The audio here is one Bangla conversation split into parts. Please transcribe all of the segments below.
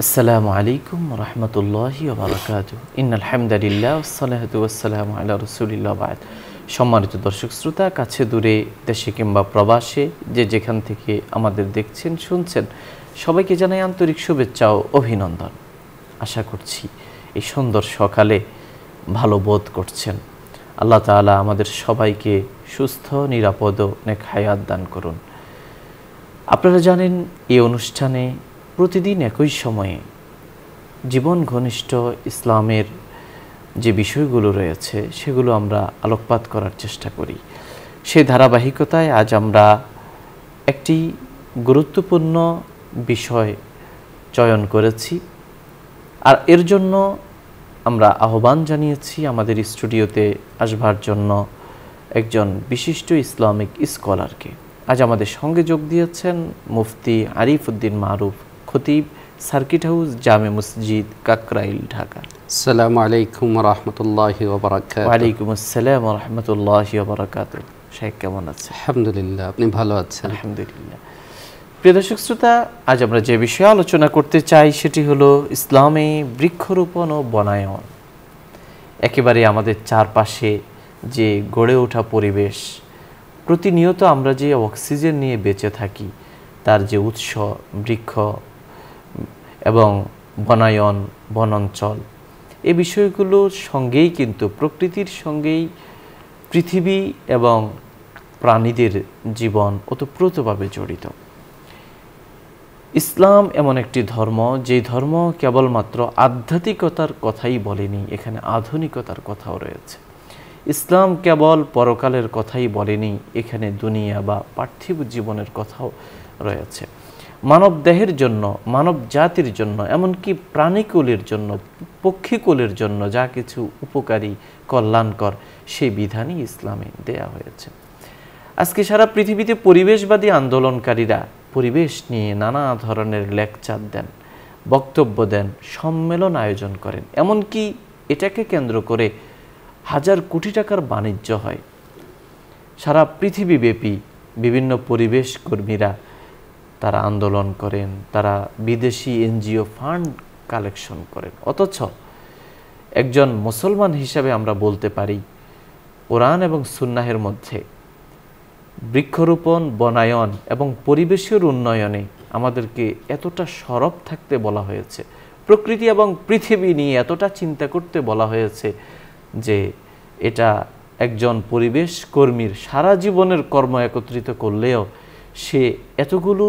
আসসালামু আলাইকুম রহমতুল্লাহি ওয়া বারাকাতুহু। ইন্নাল হামদালিল্লাহ ওয়াসসালাতু ওয়াসসালামু আলা রাসূলিল্লাহ বা'দ। সম্মানিত দর্শক শ্রোতা, কাছে দূরে, দেশে কিংবা প্রবাসে যে যেখান থেকে আমাদের দেখছেন শুনছেন, সবাইকে জানাই আন্তরিক শুভেচ্ছা ও অভিনন্দন। আশা করছি এই সুন্দর সকালে ভালো বোধ করছেন। আল্লাহ তাআলা আমাদের সবাইকে সুস্থ, নিরাপদ ও নেক হায়াত দান করুন। আপনারা জানেন, এই অনুষ্ঠানে প্রতিদিন একই সময়ে জীবন ঘনিষ্ঠ ইসলামের যে বিষয়গুলো রয়েছে সেগুলো আমরা আলোকপাত করার চেষ্টা করি। সেই ধারাবাহিকতায় আজ আমরা একটি গুরুত্বপূর্ণ বিষয় চয়ন করেছি, আর এর জন্য আমরা আহ্বান জানিয়েছি আমাদের স্টুডিওতে আসবার জন্য একজন বিশিষ্ট ইসলামিক স্কলারকে। আজ আমাদের সঙ্গে যোগ দিয়েছেন মুফতি আরিফ উদ্দিন মারুফ, খতিব, সার্কিট হাউস, জামে মসজিদ, কাকরাইল, ঢাকা। আসসালামু আলাইকুম ওয়া রাহমাতুল্লাহি ওয়া বারাকাতুহু। ওয়া আলাইকুম আসসালাম ওয়া রাহমাতুল্লাহি ওয়া বারাকাতুহু। শেখ কেমন আছেন? আলহামদুলিল্লাহ, আপনি ভালো আছেন? আলহামদুলিল্লাহ। প্রিয় দর্শক শ্রোতা, আজ আমরা যে বিষয়ে আলোচনা করতে চাই সেটি হলো ইসলামে বৃক্ষরোপণ ও বনায়ন। একেবারে আমাদের চারপাশে যে গড়ে ওঠা পরিবেশ, প্রতিনিয়ত আমরা যে অক্সিজেন নিয়ে বেঁচে থাকি, তার যে উৎস বৃক্ষ এবং বনায়ন, বনাঞ্চল, এই বিষয়গুলোর সঙ্গেই কিন্তু প্রকৃতির সঙ্গেই পৃথিবী এবং প্রাণীদের জীবন ওতপ্রোতভাবে জড়িত। ইসলাম এমন একটি ধর্ম, যেই ধর্ম কেবলমাত্র আধ্যাত্মিকতার কথাই বলেনি, এখানে আধুনিকতার কথাও রয়েছে। ইসলাম কেবল পরকালের কথাই বলেনি, এখানে দুনিয়া বা পার্থিব জীবনের কথাও রয়েছে। মানব দেহের জন্য, মানব জাতির জন্য, এমনকি প্রাণীকুলের জন্য, পক্ষীকুলের জন্য যা কিছু উপকারী, কল্যাণকর, সেই বিধানই ইসলামে দেয়া হয়েছে। আজকে সারা পৃথিবীতে পরিবেশবাদী আন্দোলনকারীরা পরিবেশ নিয়ে নানা ধরনের লেকচার দেন, বক্তব্য দেন, সম্মেলন আয়োজন করেন, এমনকি এটাকে কেন্দ্র করে হাজার কোটি টাকার বাণিজ্য হয়। সারা পৃথিবীব্যাপী বিভিন্ন পরিবেশ কর্মীরা তারা আন্দোলন করেন, তারা বিদেশি এনজিও ফান্ড কালেকশন করেন। অথচ একজন মুসলমান হিসাবে আমরা বলতে পারি, কোরআন এবং সুন্নাহের মধ্যে বৃক্ষরোপণ, বনায়ন এবং পরিবেশের উন্নয়নে আমাদেরকে এতটা সরব থাকতে বলা হয়েছে, প্রকৃতি এবং পৃথিবী নিয়ে এতটা চিন্তা করতে বলা হয়েছে যে এটা একজন পরিবেশ কর্মীর সারা জীবনের কর্ম একত্রিত করলেও সে এতগুলো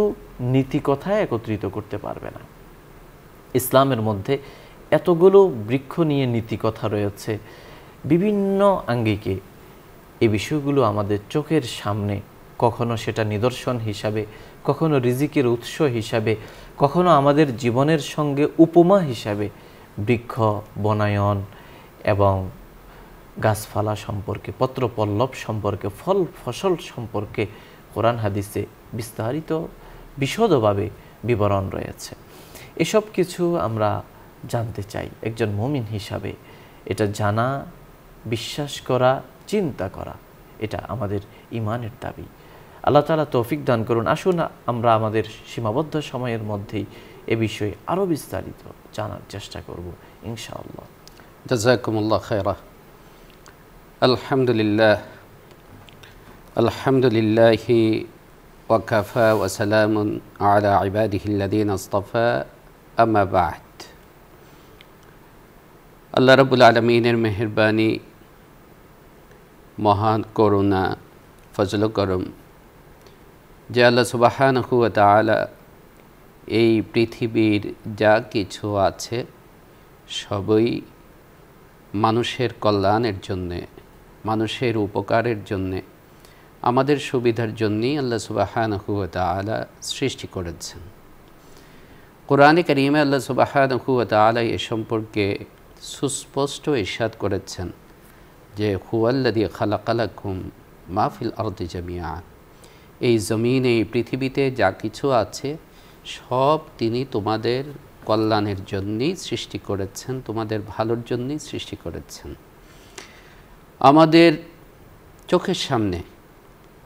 নীতি কথা একত্রিত করতে পারবে না। ইসলামের মধ্যে এতগুলো বৃক্ষ নিয়ে নীতি কথা রয়েছে বিভিন্ন আঙ্গিকে। এই বিষয়গুলো আমাদের চোখের সামনে, কখনো সেটা নিদর্শন হিসাবে, কখনো রিজিকের উৎস হিসাবে, কখনো আমাদের জীবনের সঙ্গে উপমা হিসাবে বৃক্ষ, বনায়ন এবং গাছপালা সম্পর্কে, পত্রপল্লব সম্পর্কে, ফল ফসল সম্পর্কে কোরআন হাদিসে বিস্তারিত বিশদভাবে বিবরণ রয়েছে। এসব কিছু আমরা জানতে চাই। একজন মুমিন হিসাবে এটা জানা, বিশ্বাস করা, চিন্তা করা, এটা আমাদের ঈমানের দাবি। আল্লাহ তাআলা তৌফিক দান করুন। আসুন আমরা আমাদের সীমাবদ্ধ সময়ের মধ্যেই এ বিষয়ে আরও বিস্তারিত জানার চেষ্টা করব ইনশাআল্লাহ। জাযাকুমুল্লাহ খায়রা। আলহামদুলিল্লাহ, আলহামদুলিল্লাহি ওয়া কাফা ওয়া সালামুন আলা ইবাদিহিল্লাযীনা ইসতাফা, আম্মা বা'দ। আল্লাহ রাব্বুল আলামিনের মেহেরবানি, মহান করুণা, ফজল ও করম যে আল্লাহ সুবহানাহু ওয়া তাআলা এই পৃথিবীর যা কিছু আছে সবই মানুষের কল্যাণের জন্যে, মানুষের উপকারের জন্যে, আমাদের সুবিধার জন্যই আল্লাহ সুবহানাহু ওয়া তাআলা সৃষ্টি করেছেন। কোরআনে কারীমে আল্লাহ সুবহানাহু ওয়া তাআলা এ সম্পর্কে সুস্পষ্ট ইরশাদ করেছেন যে হুয়াল্লাযী খালাকা লাকুম মা ফিল আরদি জামিআ, এই জমিনে, এই পৃথিবীতে যা কিছু আছে সব তিনি তোমাদের কল্যাণের জন্যই সৃষ্টি করেছেন, তোমাদের ভালোর জন্যই সৃষ্টি করেছেন। আমাদের চোখের সামনে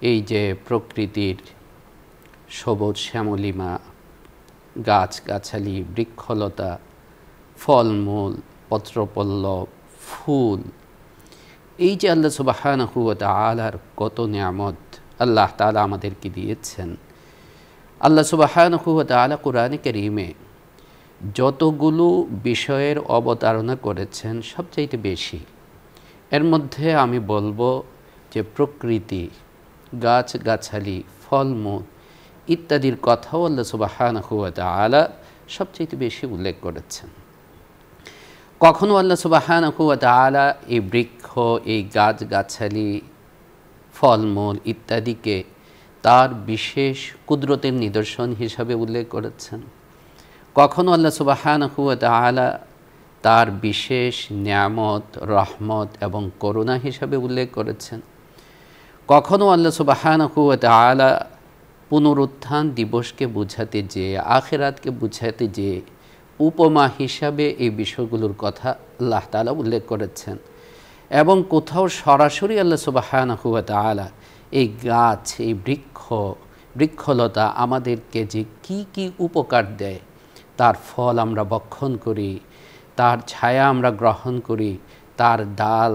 এই যে প্রকৃতির সবুজ শ্যামলিমা, গাছগাছালি, বৃক্ষলতা, ফলমূল, পত্রপল্লব, ফুল, এই যে আল্লাহ সুবহানাহু ওয়া তাআলার কত নিয়ামত আল্লাহ তাআলা আমাদেরকে দিয়েছেন। আল্লাহ সুবহানাহু ওয়া তাআলা কুরআনে কারীমে যতগুলো বিষয়ের অবতারণা করেছেন সবচাইতে বেশি, এর মধ্যে আমি বলবো যে প্রকৃতি, গাছগাছালি, ফলমূল ইত্যাদির কথাও আল্লাহ সুবহানাহু ওয়া তাআলা সবচাইতে বেশি উল্লেখ করেছেন। কখনো আল্লাহ সুবহানাহু ওয়া তাআলা এই বৃক্ষ, এই গাছগাছালি, ফলমূল ইত্যাদিকে তার বিশেষ কুদরতের নিদর্শন হিসাবে উল্লেখ করেছেন। কখনো আল্লাহ সুবহানাহু ওয়া তাআলা তার বিশেষ নিয়ামত, রহমত এবং করুণা হিসাবে উল্লেখ করেছেন। কখনো আল্লাহ সুবহানাহু ওয়া তাআলা পুনরুত্থান দিবসকে বুঝাতে যেয়ে, আখিরাতকে বুঝাতে যেয়ে উপমা হিসাবে এই বিষয়গুলোর কথা আল্লাহ তাআলা উল্লেখ করেছেন। এবং কোথাও সরাসরি আল্লাহ সুবহানাহু ওয়া তাআলা এই গাছ, এই বৃক্ষলতা আমাদেরকে যে কি কি উপকার দেয়, তার ফল আমরা ভক্ষণ করি, তার ছায়া আমরা গ্রহণ করি, তার ডাল,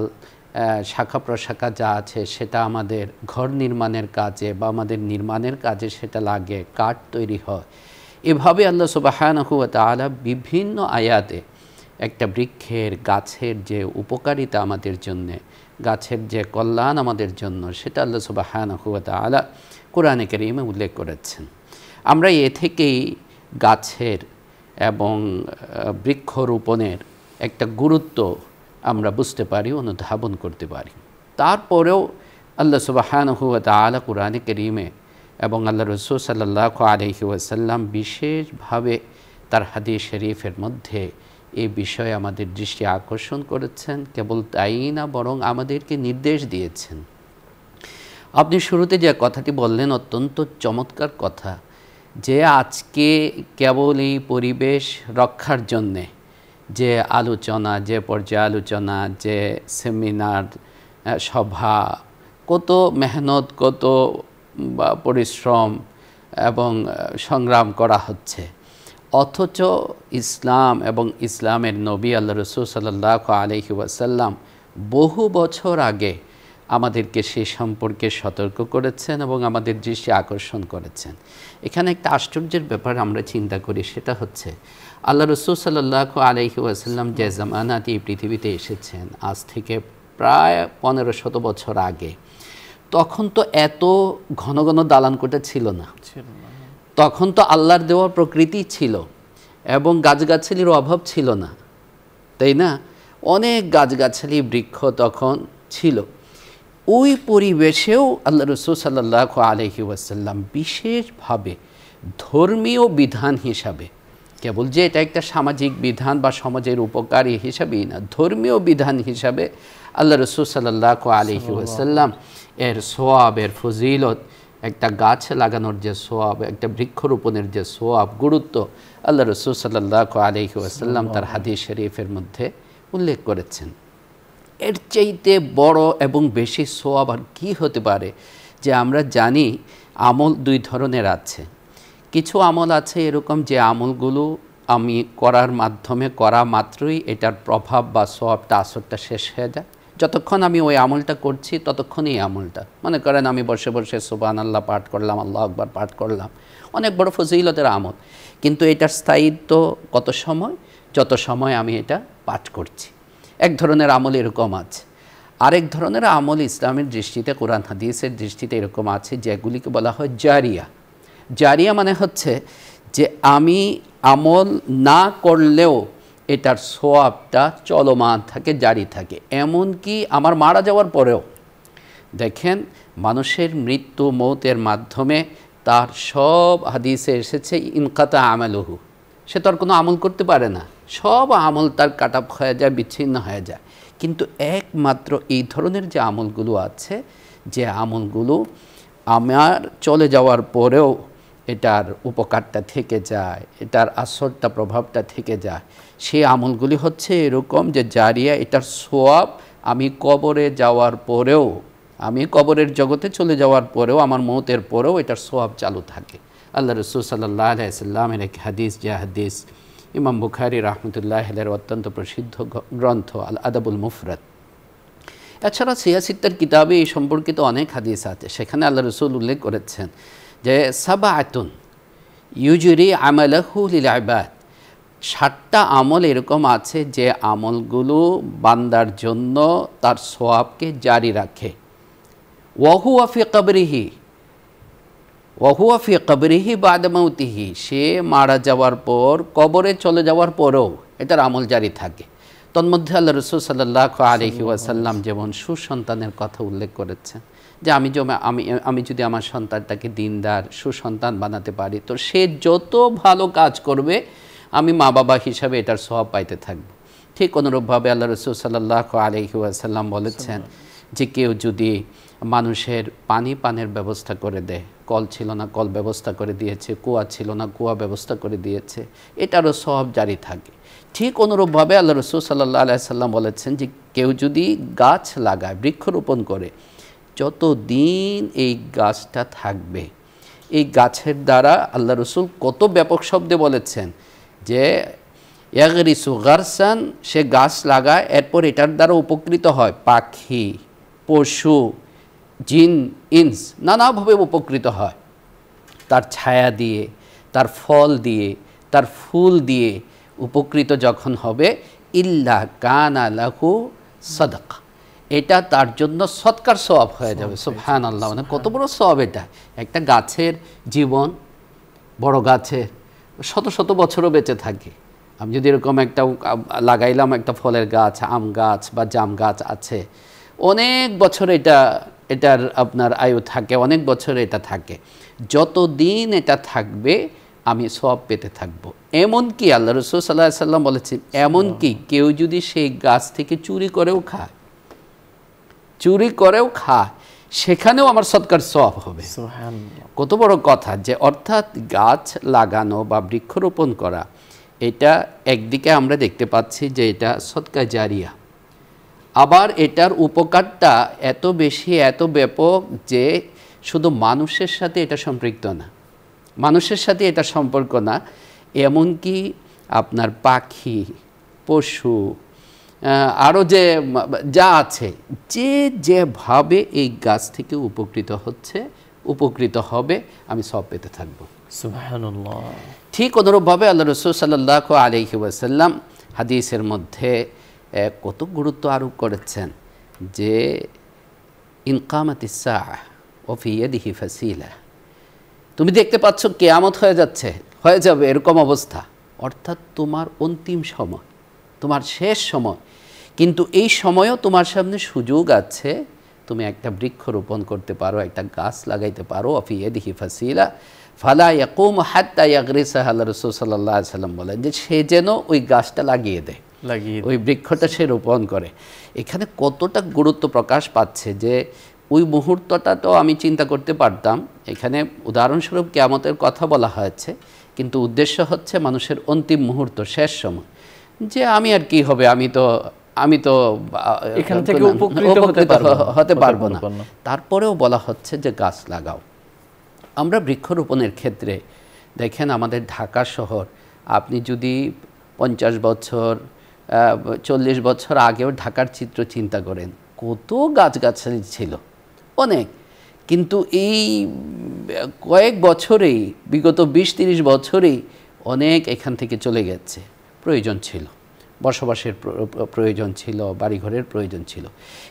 শাখা প্রশাখা যা আছে সেটা আমাদের ঘর নির্মাণের কাজে বা আমাদের নির্মাণের কাজে সেটা লাগে, কাঠ তৈরি হয়। এভাবে আল্লাহ সুবহানাহু ওয়া তাআলা বিভিন্ন আয়াতে একটা বৃক্ষের, গাছের যে উপকারিতা আমাদের জন্যে, গাছের যে কল্যাণ আমাদের জন্য, সেটা আল্লাহ সুবহানাহু ওয়া তাআলা কোরআনে কারীমে উল্লেখ করেছেন। আমরা এ থেকেই গাছের এবং বৃক্ষরোপণের একটা গুরুত্ব আমরা বুঝতে পারি, অনুধাবন করতে পারি। তারপরেও আল্লাহ সুবহানাহু ওয়া তাআলা কোরআনে কারীমে এবং আল্লাহ রাসূল সাল্লাল্লাহু আলাইহি ওয়াসাল্লাম বিশেষভাবে তার হাদিস শরীফের মধ্যে এই বিষয়ে আমাদের দৃষ্টি আকর্ষণ করেছেন। কেবল তাই না, বরং আমাদেরকে নির্দেশ দিয়েছেন। আপনি শুরুতে যে কথাটি বললেন অত্যন্ত চমৎকার কথা, যে আজকে কেবল এই পরিবেশ রক্ষার জন্যে যে আলোচনা, যে পর্যালোচনা, যে সেমিনার, সভা, কত মেহনত, কত পরিশ্রম এবং সংগ্রাম করা হচ্ছে, অথচ ইসলাম এবং ইসলামের নবী আল্লাহ রাসূল সাল্লাল্লাহু আলাইহি ওয়াসাল্লাম বহু বছর আগে আমাদেরকে সে সম্পর্কে সতর্ক করেছেন এবং আমাদের দৃষ্টি আকর্ষণ করেছেন। এখানে একটা আশ্চর্যের ব্যাপার আমরা চিন্তা করি, সেটা হচ্ছে আল্লাহ রাসূল সাল্লাল্লাহু আলাইহি ওয়াসাল্লাম যে জামানাতে এই পৃথিবীতে এসেছেন, আজ থেকে প্রায় 1500 বছর আগে, তখন তো এত ঘন ঘন দালান কোঠা ছিল না। তখন তো আল্লাহর দেওয়া প্রকৃতি ছিল এবং গাছগাছালির অভাব ছিল না, তাই না? অনেক গাছগাছালি, বৃক্ষ তখন ছিল। ওই পরিবেশেও আল্লাহ রাসূল সাল্লাল্লাহু আলাইহি ওয়াসাল্লাম বিশেষভাবে ধর্মীয় বিধান হিসাবে, কেবল যে এটা একটা সামাজিক বিধান বা সমাজের উপকারী হিসাবেই না, ধর্মীয় বিধান হিসাবে আল্লাহ রাসূল সাল্লাল্লাহু আলাইহি ওয়াসাল্লাম এর সওয়াব, এর ফজিলত, একটা গাছ লাগানোর যে সওয়াব, একটা বৃক্ষরোপণের যে সওয়াব, গুরুত্ব আল্লাহ রাসূল সাল্লাল্লাহু আলাইহি ওয়াসাল্লাম তার হাদিস শরীফের মধ্যে উল্লেখ করেছেন। এর চাইতে বড় এবং বেশি সওয়াব আর কী হতে পারে? যে আমরা জানি আমল দুই ধরনের আছে। কিছু আমল আছে এরকম যে আমলগুলো আমি করার মাধ্যমে, করা মাত্রই এটার প্রভাব বা সওয়াবটা, আসরটা শেষ হয়ে যায়। যতক্ষণ আমি ওই আমলটা করছি ততক্ষণই এই আমলটা, মনে করেন আমি বসে বসে সুবহানাল্লাহ পাঠ করলাম, আল্লাহু আকবার পাঠ করলাম, অনেক বড় ফজিলতের আমল, কিন্তু এটার স্থায়িত্ব কত সময়? যত সময় আমি এটা পাঠ করছি। এক ধরনের আমল এরকম আছে। আরেক ধরনের আমল ইসলামের দৃষ্টিতে, কোরআন হাদিসের দৃষ্টিতে এরকম আছে যেগুলিকে বলা হয় জারিয়া। জারিয়া মানে হচ্ছে যে আমি আমল না করলেও এটার সওয়াবটা চলমান থাকে, জারি থাকে, এমনকি আমার মারা যাওয়ার পরেও। দেখেন, মানুষের মৃত্যু, মৌতের মাধ্যমে তার সব হাদিসে এসেছে ইনকাতা আমালুহু, সে তো আর কোনো আমল করতে পারে না, সব আমল তার কাট অফ হয়ে যায়, বিচ্ছিন্ন হয়ে যায়। কিন্তু একমাত্র এই ধরনের যে আমলগুলো আছে, যে আমলগুলো আমার চলে যাওয়ার পরেও এটার উপকারটা থেকে যায়, এটার আসরটা, প্রভাবটা থেকে যায়, সেই আমলগুলি হচ্ছে এরকম যে জারিয়া, এটার সওয়াব আমি কবরে যাওয়ার পরেও, আমি কবরের জগতে চলে যাওয়ার পরেও, আমার মৌতের পরেও এটার সওয়াব চালু থাকে। আল্লাহ রসুল সাল্লাল্লাহু আলাইহি সাল্লামের এক হাদিস, যে হাদিস ইমাম বুখারী রাহমাতুল্লাহি আলাইহির অত্যন্ত প্রসিদ্ধ গ্রন্থ আল আদাবুল মুফরাদ। এছাড়া সিয়াসিত্তার কিতাবে এই সম্পর্কিত অনেক হাদিস আছে। সেখানে আল্লাহ রসুল উল্লেখ করেছেন যে সাবাআতুন ইউজরি আমালাহু লিল ইবাদ, 7টা আমল এরকম আছে যে আমলগুলো বান্দার জন্য তার সওয়াবকে জারি রাখে। ওয়াহুয়া ফি কবরিহি বাদা মাউতিহি, সে মারা যাওয়ার পর, কবরে চলে যাওয়ার পরেও এটার আমল জারি থাকে। তন্মধ্যে আল্লাহ রসুল সাল্লাল্লাহু আলাইহি ওয়াসাল্লাম যেমন সুসন্তানের কথা উল্লেখ করেছেন, যে আমি যদি আমার সন্তানটাকে দিনদার সুসন্তান বানাতে পারি, তো সে যত ভালো কাজ করবে আমি মা বাবা হিসাবে এটার সওয়াব পাইতে থাকব। ঠিক অনুরূপভাবে আল্লাহ রসুল সাল্লাল্লাহু আলাইহি ওয়াসাল্লাম বলেছেন যে কেউ যদি মানুষের পানের ব্যবস্থা করে দেয়, কল ছিল না কল ব্যবস্থা করে দিয়েছে, কুয়া ছিল না কুয়া ব্যবস্থা করে দিয়েছে, এটারও সওয়াব জারি থাকে। ঠিক অনুরূপভাবে আল্লাহ রসুল সাল্লাল্লাহু আলাইহি সাল্লাম বলেছেন যে কেউ যদি গাছ লাগায়, বৃক্ষরোপণ করে, যতদিন এই গাছটা থাকবে, এই গাছের দ্বারা আল্লাহ রসুল কত ব্যাপক শব্দে বলেছেন যে ইয়াগরিসু গারসান, সে গাছ লাগায়, এরপর এটার দ্বারা উপকৃত হয় পাখি, পশু, জিন, ইনস, নানাভাবে উপকৃত হয়। তার ছায়া দিয়ে, তার ফল দিয়ে, তার ফুল দিয়ে উপকৃত যখন হবে, ইল্লা কানা লাহু সাদাকা, এটা তার জন্য সৎকার সওয়াব হয়ে যাবে। সুবহানাল্লাহ, মানে কত বড় সওয়াব এটা। একটা গাছের জীবন, বড় গাছের শত শত বছরও বেঁচে থাকে। আমি যদি এরকম একটা লাগাইলাম, একটা ফলের গাছ, আম গাছ বা জাম গাছ আছে, অনেক বছর এটার আপনার আয়ু থাকে, অনেক বছর এটা থাকে। যতদিন এটা থাকবে আমি সওয়াব পেতে থাকবো। এমনকি আল্লাহ রাসূল সাল্লাল্লাহু আলাইহি সাল্লাম বলেছেন, এমনকি কেউ যদি সেই গাছ থেকে চুরি করেও খায়, সেখানেও আমার সদকার সওয়াব হবে। কত বড় কথা! যে অর্থাৎ গাছ লাগানো বা বৃক্ষরোপণ করা, এটা একদিকে আমরা দেখতে পাচ্ছি যে এটা সদকা জারিয়া, আবার এটার উপকারটা এত বেশি, এত ব্যাপক যে শুধু মানুষের সাথে এটা সম্পৃক্ত না, মানুষের সাথে এটা সম্পর্ক না, এমনকি আপনার পাখি, পশু, আরও যা আছে, যেভাবে এই গাছ থেকে উপকৃত হবে, আমি সব পেতে থাকবো। সুবহানাল্লাহ। ঠিক অনুরূপভাবে আল্লাহ রাসূল সাল্লাল্লাহু আলাইহি ওয়াসাল্লাম হাদিসের মধ্যে কত গুরুত্ব আরোপ করেছেন যে ইনকামাতিস সাআহ ওয়া ফি ইয়াদিহি ফাসিলা, তুমি দেখতে পাচ্ছ কিয়ামত হয়ে যাবে এরকম অবস্থা, অর্থাৎ তোমার অন্তিম সময়, তোমার শেষ সময়, কিন্তু এই সময়ও তোমার সামনে সুযোগ আছে, তুমি একটা বৃক্ষ রোপণ করতে পারো, একটা গাছ লাগাইতে পারো। ওয়া ফি ইয়াদিহি ফাসিলা ফালা ইয়াকুম হাত্তা ইয়াগরিসাহা, আল্লাহ রাসূল সাল্লাল্লাহু আলাইহি সাল্লাম বলেন যে সে যেন ওই গাছটা লাগিয়ে দেয়, ওই বৃক্ষটা সে রোপণ করে। এখানে কতটা গুরুত্ব প্রকাশ পাচ্ছে যে ওই মুহূর্তটা তো আমি চিন্তা করতে পারতাম, এখানে উদাহরণস্বরূপ কিয়ামতের কথা বলা হয়েছে, কিন্তু উদ্দেশ্য হচ্ছে মানুষের অন্তিম মুহূর্ত, শেষ সময়, যে আমি আর কি হবে, আমি তো এখান থেকে উপকৃত হতে পারবো না। তারপরেও বলা হচ্ছে যে গাছ লাগাও। আমরা বৃক্ষরোপণের ক্ষেত্রে দেখেন, আমাদের ঢাকা শহর, আপনি যদি 50 বছর 40 বছর আগেও ঢাকার চিত্র চিন্তা করেন, কত গাছগাছালি ছিল অনেক, কিন্তু এই কয়েক বছরেই, বিগত 20-30 বছরেই অনেক এখান থেকে চলে গেছে। প্রয়োজন ছিল, বসবাসের প্রয়োজন ছিল, বাড়িঘরের প্রয়োজন ছিল,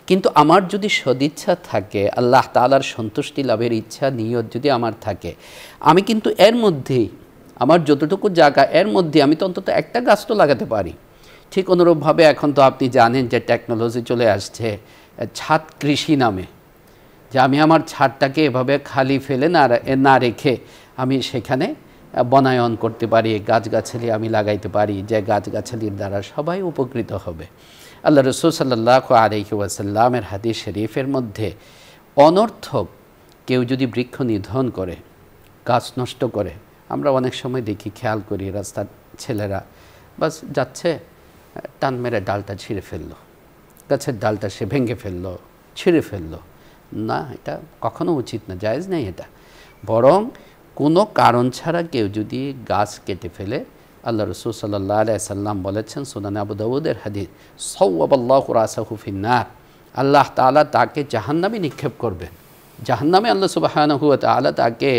কিন্তু আমার যদি সদিচ্ছা থাকে, আল্লাহ তাআলার সন্তুষ্টি লাভের ইচ্ছা, নিয়ত যদি আমার থাকে, আমি কিন্তু এর মধ্যেই, আমার যতটুকু জায়গা, এর মধ্যে আমি তো অন্তত একটা গাছ তো লাগাতে পারি। ঠিক অনুরূপভাবে এখন তো আপনি জানেন যে টেকনোলজি চলে আসছে ছাদ কৃষি নামে, যে আমি আমার ছাদটাকে এভাবে খালি ফেলে না রেখে আমি সেখানে বনায়ন করতে পারি, গাছগাছালি আমি লাগাইতে পারি, যে গাছগাছালির দ্বারা সবাই উপকৃত হবে। আল্লাহ রাসূল সাল্লাল্লাহু আলাইহি ওয়াসাল্লামের হাদিস শরীফের মধ্যে অনর্থক কেউ যদি বৃক্ষ নিধন করে, গাছ নষ্ট করে, আমরা অনেক সময় দেখি, খেয়াল করি, রাস্তার ছেলেরা বাস যাচ্ছে, টান মেরে ডালটা ছিঁড়ে ফেললো, গাছের ডালটা সে ভেঙে ফেললো, ছিঁড়ে ফেললো। না, এটা কখনো উচিত না, জায়েজ নেই এটা। বরং কোনো কারণ ছাড়া কেউ যদি গাছ কেটে ফেলে, আল্লাহ রাসূল সাল্লাল্লাহু আলাইহি সাল্লাম বলেছেন, সুনান আবু দাউদের হাদিস, সাওয়াবাল্লাহু রাসাহু ফিন্নার, আল্লাহ তাআলা তাকে জাহান্নামে নিক্ষেপ করবেন, জাহান্নামে আল্লাহ সুবহানাহু ওয়া তাআলা তাকে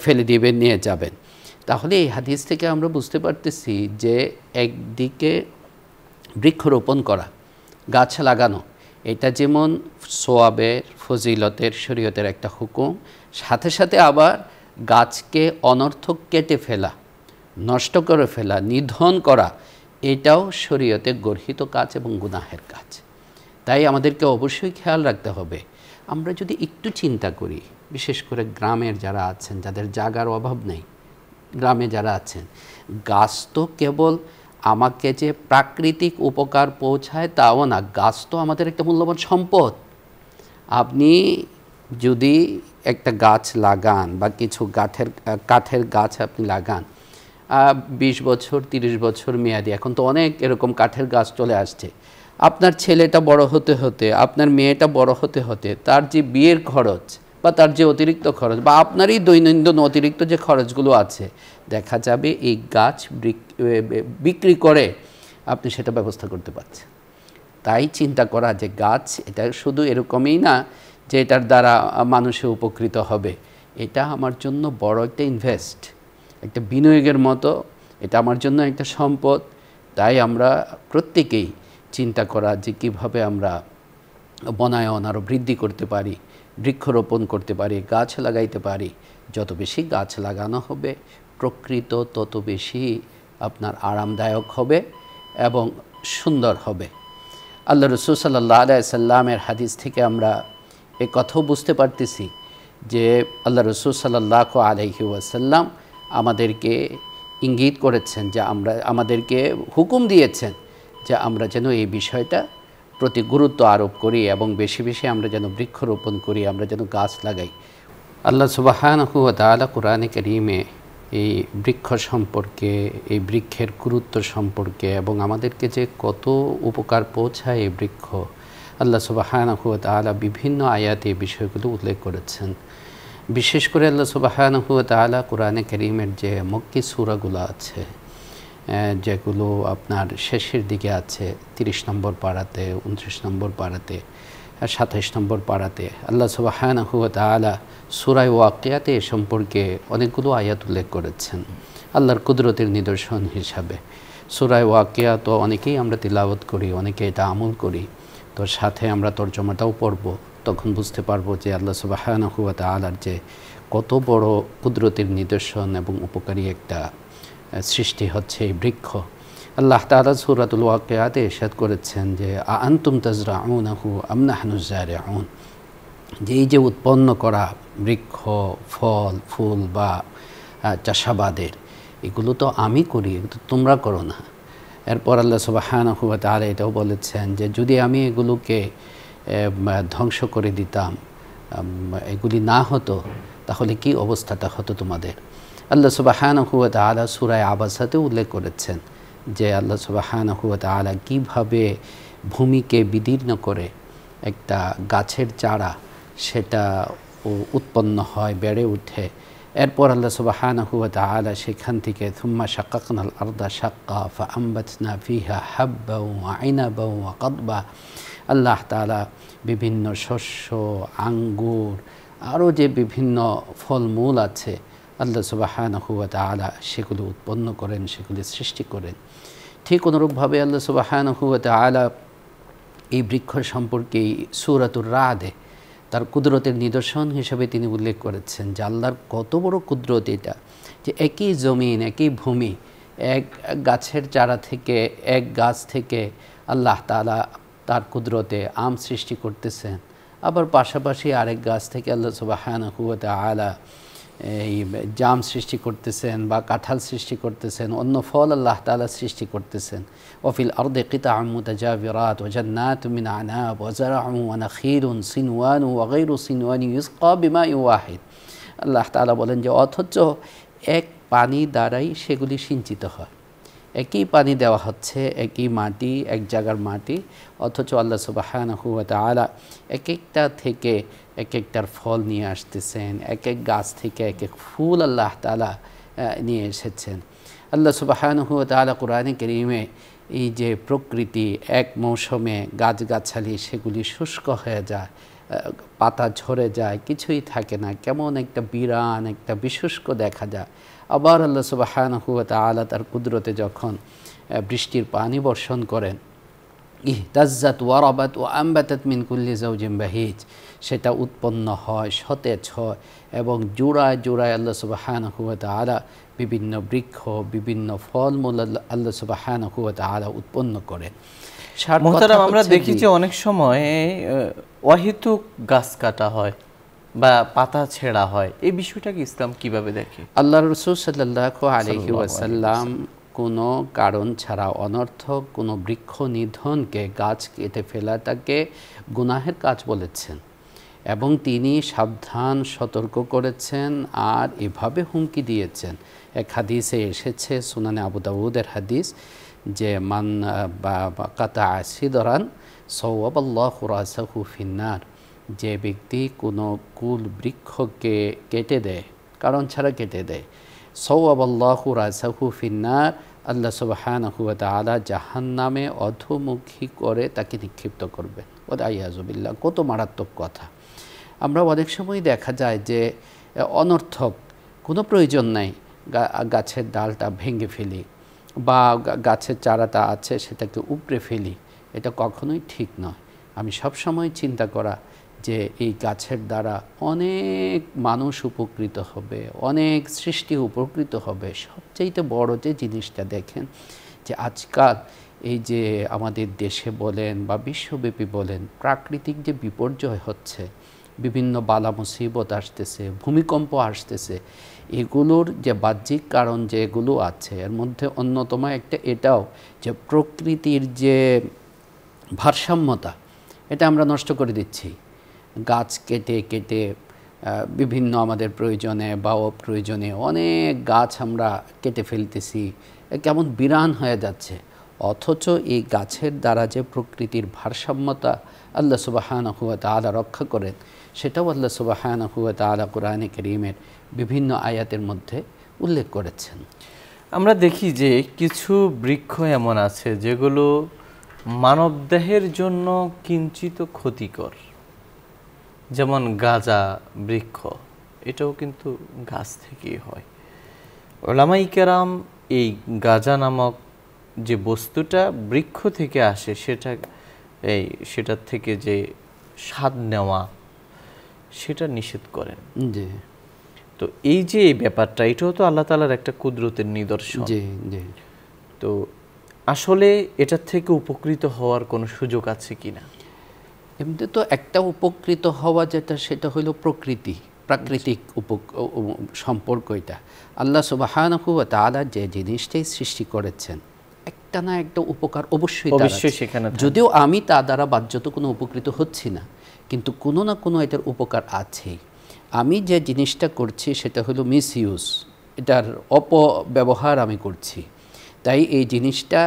ফেলে দিবেন, নিয়ে যাবেন। তাহলে এই হাদিস থেকে আমরা বুঝতে পারতেছি যে একদিকে বৃক্ষরোপণ করা, গাছ লাগানো, এটা যেমন সোয়াবের, ফজিলতের, শরীয়তের একটা হুকুম, সাথে সাথে আবার গাছকে অনর্থক কেটে ফেলা, নষ্ট করে ফেলা, নিধন করা, এটাও শরীয়তে গর্হিত কাজ এবং গুনাহের কাজ। তাই আমাদেরকে অবশ্যই খেয়াল রাখতে হবে। আমরা যদি একটু চিন্তা করি, বিশেষ করে গ্রামের যারা আছেন, যাদের জায়গার অভাব নেই, গ্রামে যারা আছেন, গাছ তো কেবল আমাকে যে প্রাকৃতিক উপকার পৌঁছায় তাও না, গাছ তো আমাদের একটা মূল্যবান সম্পদ। আপনি যদি একটা গাছ লাগান বা কিছু কাঠের গাছ আপনি লাগান, 20 বছর 30 বছর মেয়াদি, এখন তো অনেক এরকম কাঠের গাছ চলে আসছে। আপনার ছেলেটা বড় হতে হতে, আপনার মেয়েটা বড় হতে হতে, তার যে বিয়ের খরচ বা তার যে অতিরিক্ত খরচ বা আপনারই দৈনন্দিন অতিরিক্ত যে খরচগুলো আছে, দেখা যাবে এই গাছ বিক্রি করে আপনি সেটা ব্যবস্থা করতে পারছেন। তাই চিন্তা করা যে গাছ এটা শুধু এরকমই না যে এটার দ্বারা মানুষে উপকৃত হবে, এটা আমার জন্য বড় একটা ইনভেস্ট, একটা বিনিয়োগের মতো, এটা আমার জন্য একটা সম্পদ। তাই আমরা প্রত্যেকেই চিন্তা করা যে কীভাবে আমরা বনায়ন আরও বৃদ্ধি করতে পারি, বৃক্ষরোপণ করতে পারি, গাছ লাগাইতে পারি। যত বেশি গাছ লাগানো হবে, প্রকৃত তত বেশি আপনার আরামদায়ক হবে এবং সুন্দর হবে। আল্লাহ রাসূল সাল্লাল্লাহু আলাইহি সাল্লামের হাদিস থেকে আমরা এ কথাও বুঝতে পারতেছি যে আল্লাহ রাসূল সাল্লাল্লাহু আলাইহি ওয়াসাল্লাম আমাদেরকে ইঙ্গিত করেছেন যে আমাদেরকে হুকুম দিয়েছেন যে আমরা যেন এই বিষয়টা প্রতি গুরুত্ব আরোপ করি এবং বেশি বেশি আমরা যেন বৃক্ষরোপণ করি, আমরা যেন গাছ লাগাই। আল্লাহ সুবহানাহু ওয়া তাআলা কুরআনে কারীমে এই বৃক্ষ সম্পর্কে, এই বৃক্ষের গুরুত্ব সম্পর্কে এবং আমাদেরকে যে কত উপকার পৌঁছায় এই বৃক্ষ, আল্লাহ সুবহানাহু ওয়া তাআলা বিভিন্ন আয়াতে এই বিষয়গুলো উল্লেখ করেছেন। বিশেষ করে আল্লাহ সুবহানাহু ওয়া তাআলা কুরআনে কারীমের যে মক্কি সূরাগুলো আছে, যেগুলো আপনার শেষের দিকে আছে, 30 নম্বর পারাতে, 29 নম্বর পারাতে আর 27 নম্বর পারাতে, আল্লাহ সুবহানাহু ওয়া তাআলা সূরা ওয়াকিয়াতে এ সম্পর্কে অনেকগুলো আয়াত উল্লেখ করেছেন আল্লাহর কুদরতের নিদর্শন হিসাবে। সূরা ওয়াকিয়া তো অনেকেই আমরা তিলাওয়াত করি, অনেকে এটা আমল করি, তো সাথে আমরা তর্জমাটাও পড়ব, তখন বুঝতে পারবো যে আল্লাহ সুবহানাহু ওয়া তাআলার যে কত বড় কুদরতের নিদর্শন এবং উপকারী একটা সৃষ্টি হচ্ছে এই বৃক্ষ। আল্লাহ তাআলা সূরাতুল ওয়াকিয়াতে ইরশাদ করেছেন যে আনতুম তাজরাউনাহু আম নাহনুজ জারিউন, যে এই যে উৎপন্ন করা বৃক্ষ, ফল ফুল বা চাষাবাদের, এগুলো তো আমি করি, এগুলো তোমরা করো না। এরপর আল্লাহ সুবহানাহু ওয়া তাআলা এটাও বলেছেন যে যদি আমি এগুলোকে ধ্বংস করে দিতাম, এগুলি না হতো, তাহলে কি অবস্থাটা হতো তোমাদের। আল্লাহ সুবহানাহু ওয়া তাআলা সূরা আবাসাতে উল্লেখ করেছেন যে আল্লাহ সুবহানাহু ওয়া তাআলা কীভাবে ভূমিকে বিদীর্ণ করে একটা গাছের চারা সেটা উৎপন্ন হয়, বেড়ে ওঠে। এরপর আল্লাহ সুবহানাহু ওয়া তাআলা সেখান থেকে থুম্মা শাক্কাকনাল আরদা শাক্কা ফাআমবাতনা ফিহা হাব্বা ওয়া আইনাবা ওয়া কাদবা, আল্লাহ তাআলা বিভিন্ন শস্য, আঙ্গুর, আরও যে বিভিন্ন ফলমূল আছে, আল্লাহ সুবহানাহু ওয়া তাআলা সেগুলো উৎপন্ন করেন, সেগুলি সৃষ্টি করেন। ঠিক অনুরূপভাবে আল্লাহ সুবহানাহু ওয়া তাআলা এই বৃক্ষ সম্পর্কে সূরাতুর রা'দে তার কুদরতের নিদর্শন হিসেবে তিনি উল্লেখ করেছেন যে আল্লাহর কত বড় কুদরত এটা, যে একই জমিন, একই ভূমি, এক গাছের চারা থেকে, এক গাছ থেকে আল্লাহ তাআলা তার কুদরতে আম সৃষ্টি করতেছেন, আবার পাশাপাশি আরেক গাছ থেকে আল্লাহ সুবহানাহু ওয়া তাআলা এই জাম সৃষ্টি করতেছেন বা কাঁঠাল সৃষ্টি করতেছেন, অন্য ফল আল্লাহ তাআলা সৃষ্টি করতেছেন। ওয়াফিল আরদি কিতাউম মুতাজাবিরাত ওয়া জান্নাতুম মিন আনাব ওয়া যারউন ওয়া নাখিলুন সিনওয়ান ওয়া গায়রু সিনওয়ান ইউসকা বিমাইন ওয়াহিদ। আল্লাহ তাআলা বলেন যে অথচ এক পানি দ্বারাই সেগুলি সিঞ্চিত হয়, একই পানি দেওয়া হচ্ছে, একই মাটি, এক জায়গার মাটি, অথচ আল্লাহ সুবহানাহু ওয়া তাআলা এক একটা থেকে এক একটার ফল নিয়ে আসতেছেন, এক এক গাছ থেকে এক এক ফুল আল্লাহ তাআলা নিয়ে এসেছেন। আল্লাহ সুবহানাহু ওয়া তাআলা কোরআনে কারীমে এই যে প্রকৃতি এক মৌসুমে গাছগাছালি সেগুলি শুষ্ক হয়ে যায়, পাতা ঝরে যায়, কিছুই থাকে না, কেমন একটা বিরান একটা বিশুষ্ক দেখা যায়। আবার আল্লাহ সুবহানাহু ওয়া তাআলা তার কুদরতে যখন বৃষ্টির পানি বর্ষণ করেন, ইহতাজ্জাত ওয়া রাবাত ওয়া আম্বাতাত মিন কুল্লি যাওজিন বাহিজ, সেটা উৎপন্ন হয়, সতেজ হয় এবং জোড়ায় জোড়ায় আল্লাহ সুবহানাহু ওয়া তাআলা বিভিন্ন বৃক্ষ, বিভিন্ন ফলমূল আল্লাহ সুবহানাহু ওয়া তাআলা উৎপন্ন করেন। মুহতারাম, আমরা দেখি যে অনেক সময় অহেতুক গাছ কাটা হয় বা পাতা ছেঁড়া হয়, এই বিষয়টাকে ইসলাম কিভাবে দেখে? আল্লাহ রাসূল সাল্লাল্লাহু আলাইহি ওয়াসাল্লাম কোনো কারণ ছাড়া অনর্থক কোনো বৃক্ষ নিধনকে, গাছ কেটে ফেলাটাকে গুনাহের কাজ বলেছেন এবং তিনি সাবধান সতর্ক করেছেন আর এভাবে হুমকি দিয়েছেন। এক হাদিসে এসেছে, সুনানে আবু দাউদের হাদিস, যে মান কাতা সিদরান সাওয়াবাল্লাহু রাসাহু ফিন্নার, যে ব্যক্তি কোনো কুল বৃক্ষকে কেটে দেয়, কারণ ছাড়া কেটে দেয়, সাওয়াবাল্লাহু রাসাহু ফিন্নার, আল্লাহ সুবহানাহু ওয়া তাআলা জাহান্নামে অধোমুখী করে তাকে নিক্ষিপ্ত করবেন। ওয়াইয়াযু বিল্লাহ। কত মারাত্মক কথা। আমরা অনেক সময় দেখা যায় যে অনর্থক কোনো প্রয়োজন নাই গাছের ডালটা ভেঙে ফেলি বা গাছের চারাটা আছে সেটাকে উপড়ে ফেলি, এটা কখনোই ঠিক নয়। আমি সবসময় চিন্তা করা যে এই গাছের দ্বারা অনেক মানুষ উপকৃত হবে, অনেক সৃষ্টি উপকৃত হবে। সবচাইতে বড় যে জিনিসটা দেখেন যে আজকাল এই যে আমাদের দেশে বলেন বা বিশ্বব্যাপী বলেন, প্রাকৃতিক যে বিপর্যয় হচ্ছে, বিভিন্ন বালা মুসিবত আসতেছে, ভূমিকম্প আসতেছে, এগুলোর যে বাহ্যিক কারণ যেগুলো আছে এর মধ্যে অন্যতম একটা এটাও যে প্রকৃতির যে ভারসাম্যতা, এটা আমরা নষ্ট করে দিচ্ছি। গাছ কেটে কেটে বিভিন্ন আমাদের প্রয়োজনে বা অপ্রয়োজনে অনেক গাছ আমরা কেটে ফেলতেছি, কেমন বিরান হয়ে যাচ্ছে। অথচ এই গাছের দ্বারা যে প্রকৃতির ভারসাম্যতা আল্লাহ সুবহানাহু ওয়া তাআলা রক্ষা করেন, সেটাও আল্লাহ সুবহানাহু ওয়া তাআলা কোরআনে কারীমের বিভিন্ন আয়াতের মধ্যে উল্লেখ করেছেন। আমরা দেখি যে কিছু বৃক্ষ এমন আছে যেগুলো মানবদেহের জন্য কিঞ্চিত ক্ষতিকর, যেমন গাঁজা বৃক্ষ, এটাও কিন্তু গাছ থেকেই হয়। উলামায়ে কেরাম এই গাঁজা নামক যে বস্তুটা বৃক্ষ থেকে আসে, সেটার থেকে যে স্বাদ নেওয়া, সেটা নিষেধ করেন। জি। তো এই যে ব্যাপারটা, এটাও তো আল্লাহ তাআলার একটা কুদরতের নিদর্শন। জি জি। তো আসলে এটার থেকে উপকৃত হওয়ার কোনো সুযোগ আছে কিনা? এমনি তো একটা উপকৃত হওয়া যেটা, সেটা হলো প্রাকৃতিক সম্পর্ক। এটা আল্লাহ সুবহানাহু ওয়া তাআলা যে জিনিসটাই সৃষ্টি করেছেন, একটা না একটা উপকার অবশ্যই সেখানে, যদিও আমি তা দ্বারা বাহ্যত কোনো উপকৃত হচ্ছি না, কিন্তু কোনো না কোনো এটার উপকার আছে। আমি যে জিনিসটা করছি সেটা হলো মিসইউজ, এটার অপব্যবহার আমি করছি। তাই এই জিনিসটা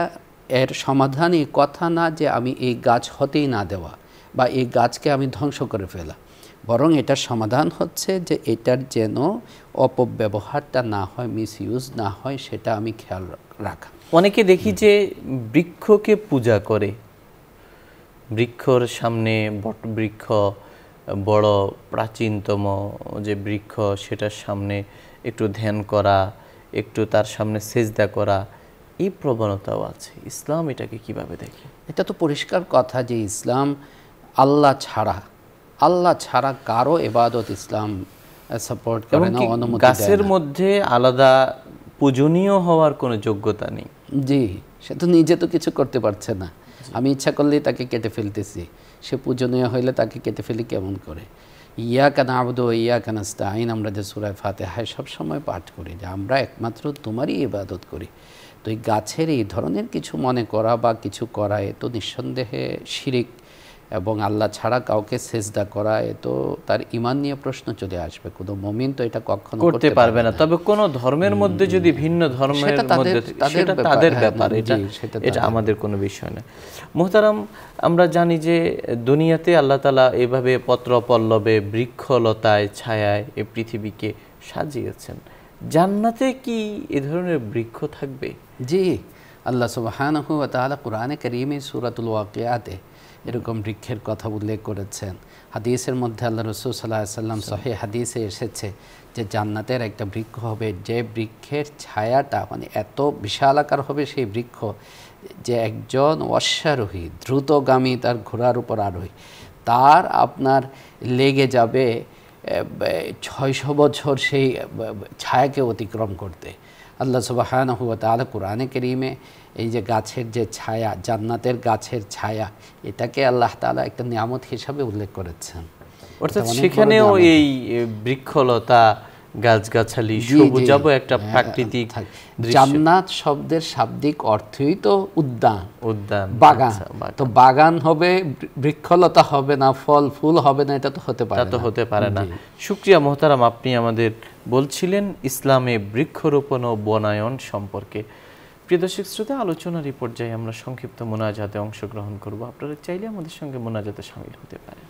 এর সমাধান এই কথা না যে আমি এই গাছ হতেই না দেওয়া বা এই গাছকে আমি ধ্বংস করে ফেলা, বরং এটার সমাধান হচ্ছে যে এটার যেন অপব্যবহারটা না হয়, মিসইউজ না হয়, সেটা আমি খেয়াল রাখা। অনেকে দেখি যে বৃক্ষকে পূজা করে, বৃক্ষর সামনে বটবৃক্ষ, বড় প্রাচীনতম যে বৃক্ষ, সেটার সামনে একটু ধ্যান করা, একটু তার সামনে সেজদা করা, এই প্রবণতাও আছে। ইসলাম এটাকে কিভাবে দেখে? এটা তো পরিষ্কার কথা যে ইসলাম আল্লাহ ছাড়া কারো ইবাদত ইসলাম সাপোর্ট করে না, অনুমতি দেয় না। গাছের মধ্যে আলাদা পূজনীয় হওয়ার কোনো যোগ্যতা নেই। জি, সে তো নিজে তো কিছু করতে পারছে না। আমি ইচ্ছা করলেই তাকে কেটে ফেলতেছি, সে পূজনীয় হইলে তাকে কেটে ফেলি কেমন করে? ইয়াকা না'বুদু ওয়া ইয়াকা নাস্তাঈন, আমরা যে সূরা ফাতিহায় সবসময় পাঠ করি যে আমরা একমাত্র তোমারই ইবাদত করি। তো এই গাছের এই ধরনের কিছু মনে করা বা কিছু করা, এ তো নিঃসন্দেহে শিরিক এবং আল্লাহ ছাড়া কাউকে সেজদা করা, এ তো তার ঈমান নিয়ে প্রশ্ন চলে আসবে। কোনো মুমিন তো এটা কখনো করতে পারবে না। তবে কোন ধর্মের মধ্যে যদি ভিন্ন ধর্মের মধ্যে, সেটা তাদের ব্যাপার, এটা আমাদের কোনো বিষয় না। মুহতারাম, আমরা জানি যে দুনিয়াতে আল্লাহ তাআলা এভাবে পত্র পল্লবে, বৃক্ষলতায়, ছায়ায় এই পৃথিবীকে সাজিয়েছেন। জান্নাতে কি এ ধরনের বৃক্ষ থাকবে? জি, আল্লাহ সুবহানাহু ওয়া তাআলা কুরআনে কারীমে সূরাতুল ওয়াকিয়াতে এরকম বৃক্ষের কথা উল্লেখ করেছেন। হাদিসের মধ্যে আল্লাহ রাসূল সাল্লাল্লাহু আলাইহি ওয়াসাল্লাম সহিহ হাদিসে এসেছে যে জান্নাতের একটা বৃক্ষ হবে, যে বৃক্ষের ছায়াটা মানে এত বিশালাকার হবে সেই বৃক্ষ, যে একজন অশ্বারোহী, দ্রুতগামী, তার ঘোড়ার উপর আরোহী, তার আপনার লেগে যাবে 600 বছর সেই ছায়াকে অতিক্রম করতে। আল্লাহ সুবহানাহু ওয়া তাআলা কুরআনে কারীমে এই যে গাছের যে ছায়া, জান্নাতের গাছের ছায়া, এটাকে আল্লাহ তাআলা একটা নিয়ামত হিসাবে উল্লেখ করেছেন। অর্থাৎ সেখানেও এই বৃক্ষলতা, গাছগাছালি, সবুজাব একটা প্রাকৃতিক দৃশ্য। জান্নাত শব্দের শাব্দিক অর্থই তো উদ্যান, বাগান। তো বাগান হবে, বৃক্ষলতা হবে না, ফল ফুল হবে না, এটা তো হতে পারে না। শুকরিয়া মোহতারাম, আপনি আমাদের বলছিলেন ইসলামে বৃক্ষরোপণ ও বনায়ন সম্পর্কে। প্রিয় দর্শক শ্রোতা, আলোচনার এই পর্যায়ে আমরা সংক্ষিপ্ত মোনাজাতে অংশগ্রহণ করব। আপনারা চাইলে আমাদের সঙ্গে মোনাজাতে শামিল হতে পারেন।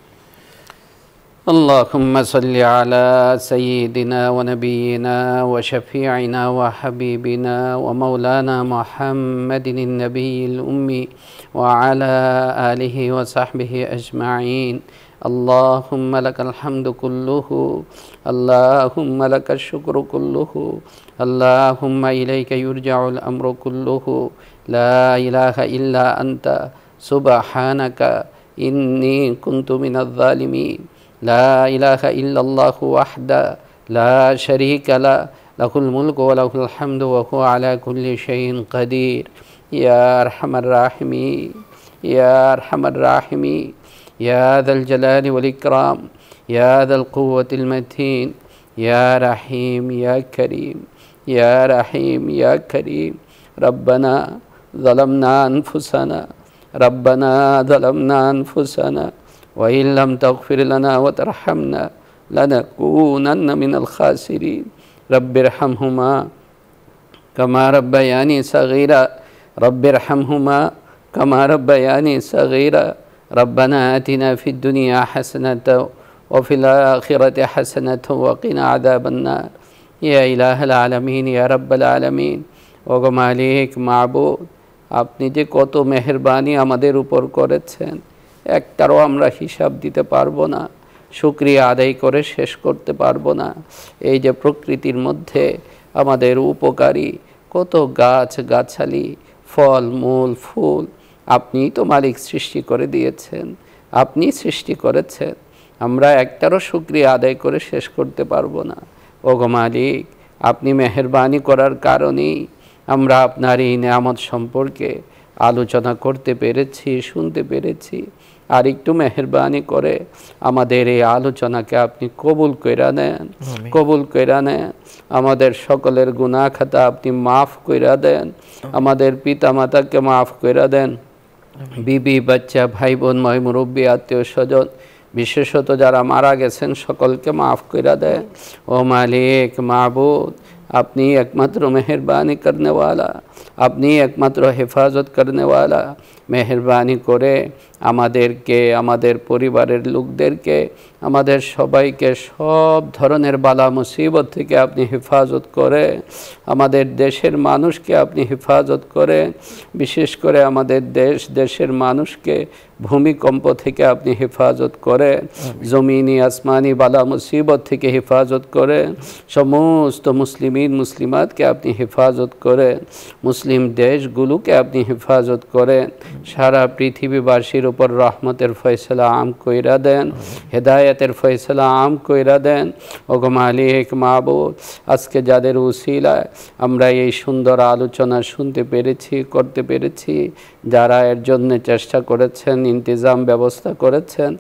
اللهم صل على سيدنا ونبينا وشفيعنا وحبيبنا ومولانا محمد النبي الأمي وعلى آله وصحبه أجمعين. اللهم لك الحمد كله، اللهم لك الشكر كله، اللهم إليك يرجع الأمر كله، لا إله إلا أنت سبحانك إني كنت من الظالمين. لا إله إلا الله وحده لا شريك له، له الملك وله الحمد وهو على كل شيء قدير. يا أرحم الراحمين، يا أرحم الراحمين، يا ذا الجلال والإكرام، يا ذا القوة المتين، يا رحيم يا كريم، يا رحيم يا كريم. ربنا ظلمنا أنفسنا، ربنا ظلمنا أنفسنا، وإن لم تغفر لنا وترحمنا لنكونن من الخاسرين. رب ارحمهما كما ربياني صغيرا، رب ارحمهما كما ربياني صغيرا. ربنا آتنا في الدنيا حسنة وفي الآخرة حسنة وقنا عذاب النار. يا إله العالمين يا رب العالمين. ওগো মালিক, মাবুদ, আপনি যে কত মেহেরবানি আমাদের উপর করেছেন, একটারও আমরা হিসাব দিতে পারবো না, শুকরিয়া আদায় করে শেষ করতে পারবো না। এই যে প্রকৃতির মধ্যে আমাদের উপকারী কত গাছ গাছালি, ফল মূল ফুল, আপনিই তো মালিক সৃষ্টি করে দিয়েছেন, আপনি সৃষ্টি করেছেন, আমরা একটারও শুকরিয়া আদায় করে শেষ করতে পারবো না। ওগো মালিক, আপনি মেহেরবানি করার কারণেই আমরা আপনার এই নিয়ামত সম্পর্কে আলোচনা করতে পেরেছি, শুনতে পেরেছি। আর একটু মেহেরবানি করে আমাদের এই আলোচনাকে আপনি কবুল কইরা নেন, কবুল কইরা নেন। আমাদের সকলের গুনাহ খাতা আপনি মাফ কইরা দেন, আমাদের পিতা মাতাকে মাফ কইরা দেন, বিবি বাচ্চা ভাই বোন ময় মুরব্বী আত্মীয় স্বজন বিশেষত যারা মারা গেছেন সকলকে মাফ কইরা দেন। ও মালিক, মাবুদ, আপনি একমাত্র মেহরবানি করনে वाला, আপনি একমাত্র হেফাজত করনে वाला। মেহরবানি করে আমাদেরকে, আমাদের পরিবারের লোকদেরকে, আমাদের সবাইকে সব ধরনের বালা মুসিবত থেকে আপনি হেফাজত করে, আমাদের দেশের মানুষকে আপনি হেফাজত করে, বিশেষ করে আমাদের দেশের মানুষকে ভূমিকম্প থেকে আপনি হেফাজত করে, জমিনি আসমানি বালা মুসিবত থেকে হেফাজত করে, সমস্ত মুসলিমিন মুসলিমাতকে আপনি হেফাজত করেন, মুসলিম দেশগুলোকে আপনি হেফাজত করেন, সারা পৃথিবীবাসীর উপর রহমতের ফয়সালা আম কইরা দেন, হেদায়েতের ফয়সালা আম কইরা দেন। ওগো মালিক, মাবুদ, আজকে যাদের উসিলায় আমরা এই সুন্দর আলোচনা শুনতে পেরেছি, করতে পেরেছি, যারা এর জন্য চেষ্টা করেছেন, ইন্তেজাম ব্যবস্থা করেছেন,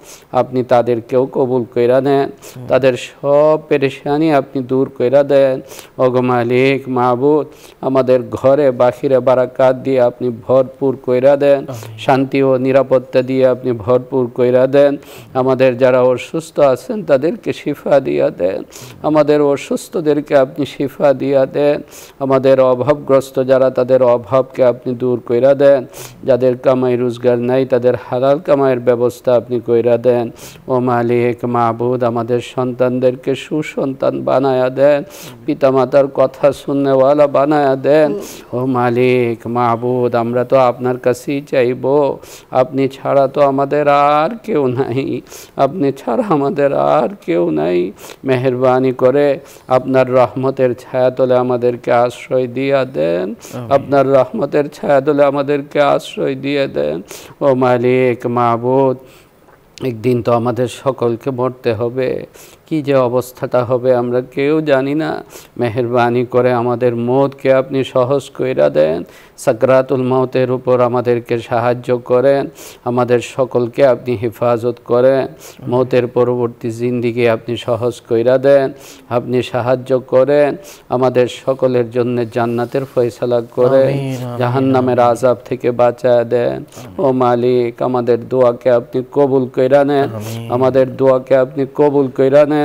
আপনি তাদেরকেও কবুল কইরা নেন, তাদের সব পেরেশানি আপনি দূর কইরা দেন। ওগো ওগো মালিক মাবুদ, আমাদের ঘরে বাহিরে বারাকাত দিয়ে আপনি ভরপুর কইরা দেন, শান্তি ও নিরাপত্তা দিয়ে আপনি ভরপুর কইরা দেন। আমাদের যারা অসুস্থ আছেন তাদেরকে শিফা দিয়া দেন, আমাদের অসুস্থদেরকে আপনি শিফা দিয়া দেন। আমাদের অভাবগ্রস্ত যারা, তাদের অভাবকে আপনি দূর কইরা দেন। যাদের কামাই রোজগার নাই তাদের হালাল কামাইয়ের ব্যবস্থা আপনি কইরা দেন। ও মালিক মাবুদ, আমাদের সন্তানদেরকে সুসন্তান বানায়া দেন, পিতামাতার কথা শুননেওয়ালা বানায়া দেন। ও মালিক মাবুদ, আমরা তো আপনার কাছেই চাইব, আপনি ছাড়া তো আমাদের আর কেউ নাই, আপনি ছাড়া আমাদের আর কেউ নাই। মেহেরবানি করে আপনার রহমতের ছায়াতলে আমাদেরকে আশ্রয় দিয়া দেন, আপনার রহমতের ছায়াতলে আমাদেরকে আশ্রয় দিয়ে দেন। ও মালিক মাবুদ, একদিন তো আমাদের সকলকে মরতে হবে, কি যে অবস্থাটা হবে আমরা কেউ জানি না। মেহেরবানি করে আমাদের মওতকে আপনি সহজ কইরা দেন, সাকরাতুল মওতের উপর আমাদেরকে সাহায্য করেন, আমাদের সকলকে আপনি হেফাজত করেন। মওতের পরবর্তী জিন্দেগি আপনি সহজ কইরা দেন, আপনি সাহায্য করেন, আমাদের সকলের জন্য জান্নাতের ফয়সালা করেন, জাহান্নামের আযাব থেকে বাঁচায় দেন। ও মালিক, আমাদের দোয়াকে আপনি কবুল কইরা নেন, আমাদের দোয়াকে আপনি কবুল কইরা নেন।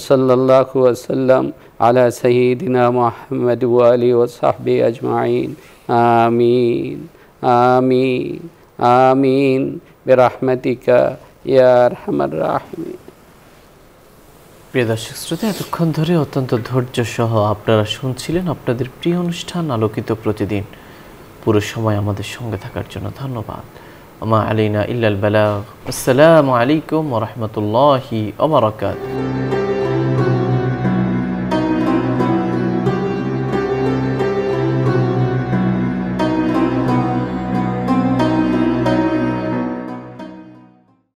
সাল্লাল্লাহু ওয়াসাল্লাম আলা সাইয়্যিদিনা মুহাম্মদ ওয়া আলিহি ওয়া সাহবিহি আজমাইন। আমিন আমিন আমিন বিরহমাতিকা ইয়া আরহামার রাহিমিন। প্রিয় দর্শক শ্রোতা, এতক্ষণ ধরে অত্যন্ত ধৈর্য সহ আপনারা শুনছিলেন আপনাদের প্রিয় অনুষ্ঠান আলোকিত প্রতিদিন। পুরো সময় আমাদের সঙ্গে থাকার জন্য ধন্যবাদ। আমা আলাইনা ইল্লাল বালাগ। আসসালামু আলাইকুম ওয়া রাহমাতুল্লাহি ওয়া বারাকাতুহু।